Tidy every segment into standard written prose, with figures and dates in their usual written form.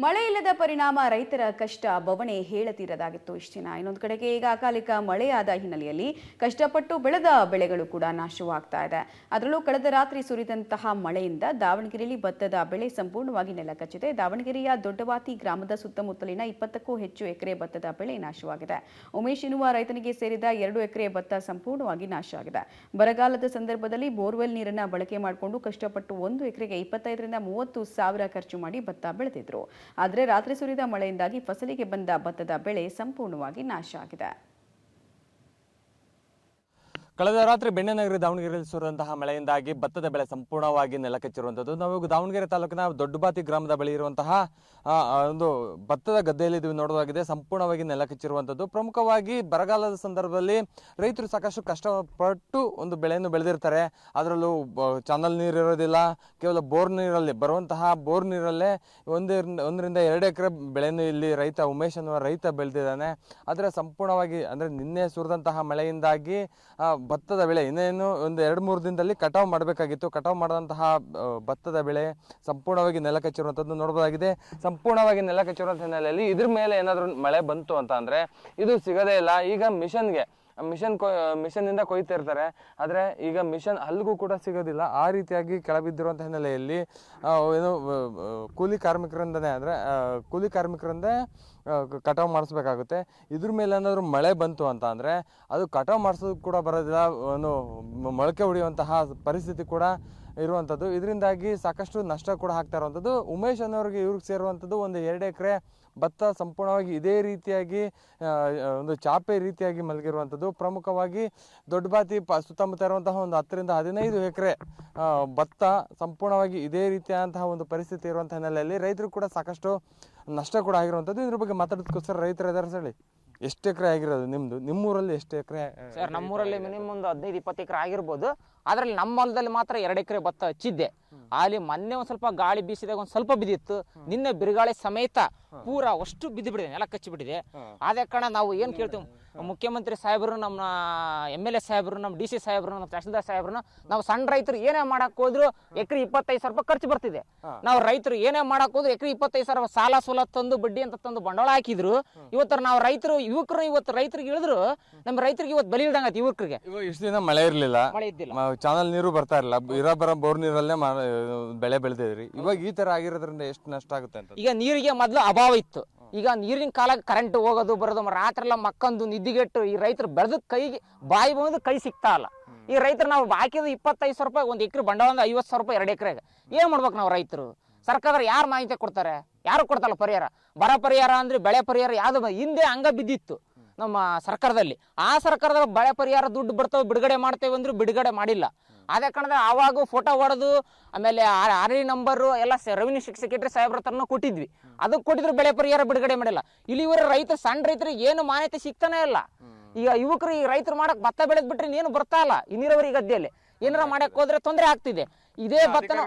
ಮಳೆ ಇಲ್ಲದ ಪರಿಣಾಮ ರೈತರ ಕಷ್ಟ ಬವಣೆ ಹೇಳತೀರದಾಗಿತ್ತು ಇಷ್ಟು ದಿನ. ಇನ್ನೊಂದು ಕಡೆಗೆ ಈಗ ಅಕಾಲಿಕ ಮಳೆಯಾದ ಹಿನ್ನೆಲೆಯಲ್ಲಿ ಕಷ್ಟಪಟ್ಟು ಬೆಳೆದ ಬೆಳೆಗಳು ಕೂಡ ನಾಶವಾಗ್ತಾ ಇದೆ. ಅದರಲ್ಲೂ ಕಳೆದ ರಾತ್ರಿ ಸುರಿದಂತಹ ಮಳೆಯಿಂದ ದಾವಣಗೆರೆಯಲ್ಲಿ ಭತ್ತದ ಬೆಳೆ ಸಂಪೂರ್ಣವಾಗಿ ನೆಲಕಚ್ಚಿದೆ. ದಾವಣಗೆರೆಯ ದೊಡ್ಡವಾತಿ ಗ್ರಾಮದ ಸುತ್ತಮುತ್ತಲಿನ 20ಕ್ಕೂ ಹೆಚ್ಚು ಎಕರೆ ಭತ್ತದ ಬೆಳೆ ನಾಶವಾಗಿದೆ. ಉಮೇಶ್ ಎನ್ನುವ ರೈತನಿಗೆ ಸೇರಿದ 2 ಎಕರೆ ಭತ್ತ ಸಂಪೂರ್ಣವಾಗಿ ನಾಶ ಆಗಿದೆ. ಬರಗಾಲದ ಸಂದರ್ಭದಲ್ಲಿ ಬೋರ್ವೆಲ್ ನೀರನ್ನು ಬಳಕೆ ಮಾಡಿಕೊಂಡು ಕಷ್ಟಪಟ್ಟು 1 ಎಕರೆಗೆ 25ರಿಂದ 30 ಸಾವಿರ ಖರ್ಚು ಮಾಡಿ ಭತ್ತ ಬೆಳೆದಿದ್ರು. ಆದರೆ ರಾತ್ರಿ ಸುರಿದ ಮಳೆಯಿಂದಾಗಿ ಫಸಲಿಗೆ ಬಂದ ಭತ್ತದ ಬೆಳೆ ಸಂಪೂರ್ಣವಾಗಿ ನಾಶ ಆಗಿದೆ. ಕಳೆದ ರಾತ್ರಿ ಬೆಣ್ಣೆನಗರಿ ದಾವಣಗೆರೆಯಲ್ಲಿ ಸುರಿದಂತಹ ಮಳೆಯಿಂದಾಗಿ ಭತ್ತದ ಬೆಳೆ ಸಂಪೂರ್ಣವಾಗಿ ನೆಲಕಚ್ಚಿರುವಂಥದ್ದು. ನಾವು ದಾವಣಗೆರೆ ತಾಲೂಕಿನ ದೊಡ್ಡಬಾತಿ ಗ್ರಾಮದ ಬಳಿ ಇರುವಂತಹ ಒಂದು ಭತ್ತದ ಗದ್ದೆಯಲ್ಲಿ ಇದು ನೋಡೋದಾಗಿದೆ. ಸಂಪೂರ್ಣವಾಗಿ ನೆಲಕಚ್ಚಿರುವಂಥದ್ದು. ಪ್ರಮುಖವಾಗಿ ಬರಗಾಲದ ಸಂದರ್ಭದಲ್ಲಿ ರೈತರು ಸಾಕಷ್ಟು ಕಷ್ಟಪಟ್ಟು ಒಂದು ಬೆಳೆಯನ್ನು ಬೆಳೆದಿರ್ತಾರೆ. ಅದರಲ್ಲೂ ಚಾನಲ್ ನೀರು ಇರೋದಿಲ್ಲ, ಕೇವಲ ಬೋರ್ ನೀರಲ್ಲಿ ಬರುವಂತಹ ಬೋರ್ ನೀರಲ್ಲೇ 1ರಿಂದ 2 ಎಕರೆ ಬೆಳೆಯನ್ನು ಇಲ್ಲಿ ಉಮೇಶ್ ಅನ್ನುವ ರೈತ ಬೆಳೆದಿದ್ದಾನೆ. ಆದರೆ ಸಂಪೂರ್ಣವಾಗಿ ಅಂದರೆ ನಿನ್ನೆ ಸುರಿದಂತಹ ಮಳೆಯಿಂದಾಗಿ ಭತ್ತದ ಬೆಳೆ ಇನ್ನೇನು ಒಂದು 2-3 ದಿನದಲ್ಲಿ ಕಟಾವು ಮಾಡಬೇಕಾಗಿತ್ತು. ಕಟಾವು ಮಾಡಿದಂತಹ ಭತ್ತದ ಬೆಳೆ ಸಂಪೂರ್ಣವಾಗಿ ನೆಲಕಚ್ಚಿರುವಂಥದ್ದು ನೋಡಬಹುದಾಗಿದೆ. ಸಂಪೂರ್ಣವಾಗಿ ನೆಲಕಚ್ಚಿರುವಂಥ ಹಿನ್ನೆಲೆಯಲ್ಲಿ ಇದ್ರ ಮೇಲೆ ಏನಾದರೂ ಮಳೆ ಬಂತು ಅಂತ ಅಂದರೆ ಇದು ಸಿಗೋದೇ ಇಲ್ಲ. ಈಗ ಮಿಷನ್ನಿಂದ ಕೊಯ್ತಾ ಇರ್ತಾರೆ, ಆದರೆ ಈಗ ಮಿಷನ್ ಅಲ್ಲಿಗೂ ಕೂಡ ಸಿಗೋದಿಲ್ಲ. ಆ ರೀತಿಯಾಗಿ ಕೆಳಬಿದ್ದಿರುವಂಥ ಹಿನ್ನೆಲೆಯಲ್ಲಿ ಏನು ಕೂಲಿ ಕಾರ್ಮಿಕರಿಂದೇ ಕಟಾವು ಮಾಡಿಸ್ಬೇಕಾಗುತ್ತೆ. ಇದ್ರ ಮೇಲೆ ಏನಾದರೂ ಮಳೆ ಬಂತು ಅಂತ ಅಂದರೆ ಅದು ಕಟಾವು ಮಾಡಿಸೋದು ಕೂಡ ಬರೋದಿಲ್ಲ, ಮೊಳಕೆ ಹೊಡೆಯುವಂತಹ ಪರಿಸ್ಥಿತಿ ಕೂಡ ಇರುವಂಥದ್ದು. ಇದರಿಂದಾಗಿ ಸಾಕಷ್ಟು ನಷ್ಟ ಕೂಡ ಆಗ್ತಾ ಇರುವಂಥದ್ದು. ಉಮೇಶ್ ಅನ್ನೋರಿಗೆ ಇವ್ರಿಗೆ ಸೇರುವಂಥದ್ದು ಒಂದು 2 ಎಕರೆ ಭತ್ತ ಸಂಪೂರ್ಣವಾಗಿ ಇದೇ ರೀತಿಯಾಗಿ ಒಂದು ಚಾಪೆ ರೀತಿಯಾಗಿ ಮಲಗಿರುವಂಥದ್ದು. ಪ್ರಮುಖವಾಗಿ ದೊಡ್ಡಬಾತಿ ಸುತ್ತಮುತ್ತ ಇರುವಂತಹ ಒಂದು 10ರಿಂದ 15 ಎಕರೆ ಭತ್ತ ಸಂಪೂರ್ಣವಾಗಿ ಇದೇ ರೀತಿಯಾದಂತಹ ಒಂದು ಪರಿಸ್ಥಿತಿ ಇರುವಂಥ ಹಿನ್ನೆಲೆಯಲ್ಲಿ ರೈತರು ಕೂಡ ಸಾಕಷ್ಟು ನಷ್ಟ ಕೂಡ ಆಗಿರುವಂಥದ್ದು. ಇದ್ರ ಬಗ್ಗೆ ಮಾತಾಡೋದಕ್ಕೋಸ್ಕರ ರೈತರ ಇದ್ದಾರೆ. ಹೇಳಿ, ಎಷ್ಟು ಎಕರೆ ಆಗಿರೋದು ನಿಮ್ಮದು? ನಿಮ್ಮೂರಲ್ಲಿ ಎಷ್ಟು ಎಕರೆ? ಸರ್, ನಮ್ಮೂರಲ್ಲಿ ಮಿನಿಮಮ್ ಒಂದು 15-20 ಎಕರೆ ಆಗಿರ್ಬೋದು. ಅದರಲ್ಲಿ ನಮ್ಮ ಹೊಲದಲ್ಲಿ ಮಾತ್ರ 2 ಎಕರೆ ಭತ್ತ ಹಚ್ಚಿದ್ದೆ. ಅಲ್ಲಿ ಮೊನ್ನೆ ಒಂದು ಸ್ವಲ್ಪ ಗಾಳಿ ಬೀಸಿದಾಗ ಒಂದು ಸ್ವಲ್ಪ ಬಿದ್ದಿತ್ತು. ನಿನ್ನೆ ಬಿರುಗಾಳಿ ಸಮೇತ ಪೂರಾ ಅಷ್ಟು ಬಿದ್ದು ಬಿಟ್ಟಿದೆ, ನೆಲ ಕಚ್ಚಿಬಿಟ್ಟಿದೆ. ಆದ ಕಾರಣ ನಾವು ಏನು ಕೇಳ್ತೀವಿ, ಮುಖ್ಯಮಂತ್ರಿ ಸಾಹೇಬರು, ನಮ್ಮ MLA ಸಾಹೇಬರು, ನಮ್ಮ DC ಸಾಹೇಬರು, ನಮ್ಮ ತಹಸೀಲ್ದಾರ್ ಸಾಹೇಬ್ರನ್ನ, ನಾವು ಸಣ್ಣ ರೈತರು ಏನೇ ಮಾಡಕ್ ಹೋದ್ರು ಎಕರೆ 25,000 ರೂಪಾಯಿ ಖರ್ಚು ಬರ್ತಿದೆ. ನಾವು ರೈತರು ಏನೇ ಮಾಡಕ್ ಹೋದ್ರು ಎಕರೆ 25,000 ಸಾಲ ತಂದು ಬಡ್ಡಿ ಅಂತ ತಂದು ಬಂಡವಾಳ ಹಾಕಿದ್ರು. ಇವತ್ತು ನಾವು ರೈತರು ಯುವಕರು ಇವತ್ತು ರೈತರಿಗೆ ಇಳಿದ್ರು, ನಮ್ಮ ರೈತರಿಗೆ ಇವತ್ತು ಬಲಿ ಇಲ್ದಂಗತಿ. ಯುವಕರಿಗೆ ಇಷ್ಟು ದಿನ ಮಳೆ ಇರಲಿಲ್ಲ, ಮಳೆ ಇದ್ದಿಲ್ಲ, ಚಾನಲ್ ನೀರು ಬರ್ತಾ ಇರಲಿಲ್ಲ, ಬರೋ ಬೋರ್ ನೀರಲ್ಲೇ ಬೆಳೆ ಬೆಳೆದಿದ್ರಿ. ಇವಾಗ ಈ ತರ ಆಗಿರೋದ್ರಿಂದ ಎಷ್ಟು ನಷ್ಟ ಆಗುತ್ತೆ ಅಂತ. ಈಗ ನೀರಿಗೆ ಮೊದಲು ಅಭಾವ ಇತ್ತು. ಈಗ ನೀರಿನ ಕಾಲ ಕರೆಂಟ್ ಹೋಗೋದು ಬರೋದು, ರಾತ್ರಿ ಎಲ್ಲ ಮಕ್ಕಂದು ನಿದ್ದಿಗೆಟ್ಟು ಈ ರೈತರು ಬೆಳೆದ ಕೈಗೆ ಬಾಯಿ ಬಂದು ಕೈ ಸಿಗ್ತಾ ಇಲ್ಲ. ಈ ರೈತರು ನಾವು ಹಾಕಿದ 25,000 ರೂಪಾಯಿ ಒಂದು ಎಕರೆ ಬಂಡವಾಳ 50,000 ರೂಪಾಯಿ 2 ಎಕರೆಗೆ ಏನ್ ಮಾಡ್ಬೇಕು ನಾವು ರೈತರು? ಸರ್ಕಾರ ಯಾರು ಮಾಹಿತಿ ಕೊಡ್ತಾರೆ? ಯಾರು ಕೊಡ್ತಲ್ಲ ಪರಿಹಾರ? ಬರ ಪರಿಹಾರ ಅಂದ್ರೆ ಬೆಳೆ ಪರಿಹಾರ ಯಾವ್ದು ಹಿಂದೆ ಹಂಗ ಬಿದ್ದಿತ್ತು ನಮ್ಮ ಸರ್ಕಾರದಲ್ಲಿ. ಆ ಸರ್ಕಾರದಾಗ ಬೆಳೆ ಪರಿಹಾರ ದುಡ್ಡು ಬರ್ತವೆ, ಬಿಡುಗಡೆ ಮಾಡ್ತೇವೆ ಅಂದ್ರೆ ಬಿಡುಗಡೆ ಮಾಡಿಲ್ಲ. ಅದೇ ಕಾರಣದ ಆವಾಗ ಫೋಟೋ ಹೊಡೆದು ಆಮೇಲೆ RI ನಂಬರು ಎಲ್ಲ ರೆವಿನ್ಯೂ ಸೆಕ್ರೆಟರಿ ಸಾಹೇಬ್ರ ಹತ್ರನೂ ಕೊಟ್ಟಿದ್ವಿ. ಅದಕ್ಕೆ ಕೊಟ್ಟಿದ್ರು, ಬೆಳೆ ಪರಿಹಾರ ಬಿಡುಗಡೆ ಮಾಡಿಲ್ಲ. ಇಲ್ಲಿವರೆ ಸಣ್ಣ ರೈತರಿಗೆ ಏನು ಮಾನ್ಯತೆ ಸಿಗ್ತಾನೆ ಇಲ್ಲ. ಈಗ ಯುವಕರು ಈ ರೈತರು ಮಾಡಕ್ ಭತ್ತ ಬೆಳೆದ್ ಬಿಟ್ರೆ ಏನು ಬರ್ತಾ ಇಲ್ಲ. ಈ ನೀರಾವರಿ ಗದ್ದೆಯಲ್ಲಿ ಏನಾರ ಮಾಡಕ್ ಹೋದ್ರೆ ತೊಂದರೆ ಆಗ್ತಿದೆ. ಇದೇ ಭತ್ತನ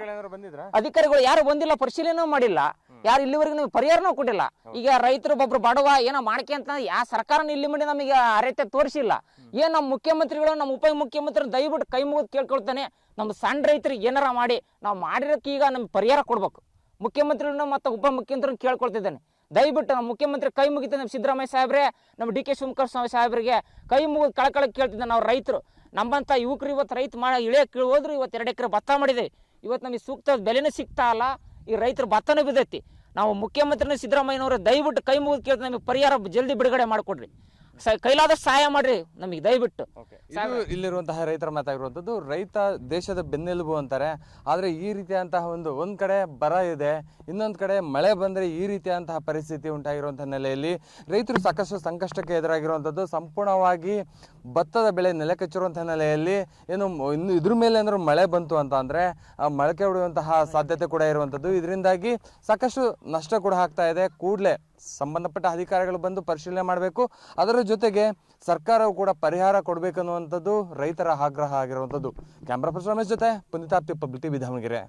ಅಧಿಕಾರಿಗಳು ಯಾರು ಬಂದಿಲ್ಲ, ಪರಿಶೀಲನೆ ಮಾಡಿಲ್ಲ, ಯಾರು ಇಲ್ಲಿವರೆಗೂ ನಮಗೆ ಪರಿಹಾರನೂ ಕೊಟ್ಟಿಲ್ಲ. ಈಗ ರೈತರು ಒಬ್ರು ಬಡವ ಏನೋ ಮಾಡಕ್ಕೆ ಅಂತ ಯಾವ ಸರ್ಕಾರನ ಇಲ್ಲಿ ಮಾಡಿ ನಮಗೆ ಅರ್ಹತೆ ತೋರಿಸಿಲ್ಲ. ಏನ್ ನಮ್ಮ ಮುಖ್ಯಮಂತ್ರಿಗಳು, ನಮ್ಮ ಉಪಮುಖ್ಯಮಂತ್ರಿ ದಯವಿಟ್ಟು ಕೈ ಮುಗಿದು ಕೇಳ್ಕೊಳ್ತಾನೆ, ನಮ್ಮ ಸಣ್ಣ ರೈತರಿಗೆ ಏನಾರ ಮಾಡಿ ನಾವು ಮಾಡಿರೋಕೆ ಈಗ ನಮ್ಗೆ ಪರಿಹಾರ ಕೊಡ್ಬೇಕು. ಮುಖ್ಯಮಂತ್ರಿಗಳನ್ನ ಮತ್ತು ಉಪಮುಖ್ಯಮಂತ್ರಿ ಕೇಳ್ಕೊಳ್ತಿದ್ದಾನೆ, ದಯವಿಟ್ಟು ನಮ್ಮ ಮುಖ್ಯಮಂತ್ರಿ ಕೈ ಮುಗಿತ. ನಮ್ಮ ಸಿದ್ದರಾಮಯ್ಯ ಸಾಹೇಬ್ರೆ, ನಮ್ಮ DK ಶಿವಕುಮಾರ್ ಸಾಹೇಬ್ರಿಗೆ ಕೈ ಮುಗಿದು ಕಳಕಳಕ್ಕೆ ಕೇಳ್ತಿದ್ದೆ. ನಾವು ರೈತರು, ನಮ್ಮಂತ ಯುವಕರು ಇವತ್ತು ರೈತ ಇಳಿಯಕ್ಕೆ ಹೋದ್ರು. ಇವತ್ತು 2 ಎಕರೆ ಭತ್ತ ಮಾಡಿದೆ. ಇವತ್ತು ನಮಗೆ ಸೂಕ್ತ ಬೆಲೆನೂ ಸಿಗ್ತಾ ಇಲ್ಲ. ಈ ರೈತರು ಭತ್ತನೂ ಬಿದ್ದೈತಿ. ನಾವು ಮುಖ್ಯಮಂತ್ರಿನ ಸಿದ್ದರಾಮಯ್ಯನವರು ದಯವಿಟ್ಟು ಕೈ ಮುಗಿದು ಕೇಳ್ತಾ ನಮಗೆ ಪರಿಹಾರ ಜಲ್ದಿ ಬಿಡುಗಡೆ ಮಾಡಿಕೊಡ್ರಿ, ಕೈಲಾದಷ್ಟು ಸಹಾಯ ಮಾಡ್ರಿ ನಮಗೆ ದಯವಿಟ್ಟು. ಇಲ್ಲಿರುವಂತಹ ರೈತರ ಮಾತಾಗಿರುವಂಥದ್ದು. ರೈತ ದೇಶದ ಬೆನ್ನೆಲುಬು ಅಂತಾರೆ. ಆದರೆ ಈ ರೀತಿಯಾದಂತಹ ಒಂದ್ ಕಡೆ ಬರ ಇದೆ, ಇನ್ನೊಂದು ಕಡೆ ಮಳೆ ಬಂದರೆ ಈ ರೀತಿಯಾದಂತಹ ಪರಿಸ್ಥಿತಿ ಉಂಟಾಗಿರುವಂಥ ನೆಲೆಯಲ್ಲಿ ರೈತರು ಸಾಕಷ್ಟು ಸಂಕಷ್ಟಕ್ಕೆ ಎದುರಾಗಿರುವಂಥದ್ದು. ಸಂಪೂರ್ಣವಾಗಿ ಭತ್ತದ ಬೆಳೆ ನೆಲಕಚ್ಚಿರುವಂಥ ನೆಲೆಯಲ್ಲಿ ಇನ್ನು ಇದ್ರ ಮೇಲೆ ಏನಾದ್ರು ಮಳೆ ಬಂತು ಅಂತ ಅಂದರೆ ಮೊಳಕೆ ಹೊಡೆಯುವಂತಹ ಸಾಧ್ಯತೆ ಕೂಡ ಇರುವಂಥದ್ದು. ಇದರಿಂದಾಗಿ ಸಾಕಷ್ಟು ನಷ್ಟ ಕೂಡ ಆಗ್ತಾ ಇದೆ. ಕೂಡಲೇ ಸಂಬಂಧಪಟ್ಟ ಅಧಿಕಾರಿಗಳು ಬಂದು ಪರಿಶೀಲನೆ ಮಾಡಬೇಕು. ಅದರ ಜೊತೆಗೆ ಸರ್ಕಾರವು ಕೂಡ ಪರಿಹಾರ ಕೊಡಬೇಕನ್ನುವಂಥದ್ದು ರೈತರ ಆಗ್ರಹ ಆಗಿರುವಂಥದ್ದು. ಕ್ಯಾಮ್ರಾ ಪರ್ಸನ್ ರಮೇಶ್ ಜೊತೆ ಪುನೀತ್ ಆಪ್ತಿ, ಪಬ್ಲಿಕ್ ಟಿವಿ ದಾವಣಗೆರೆ.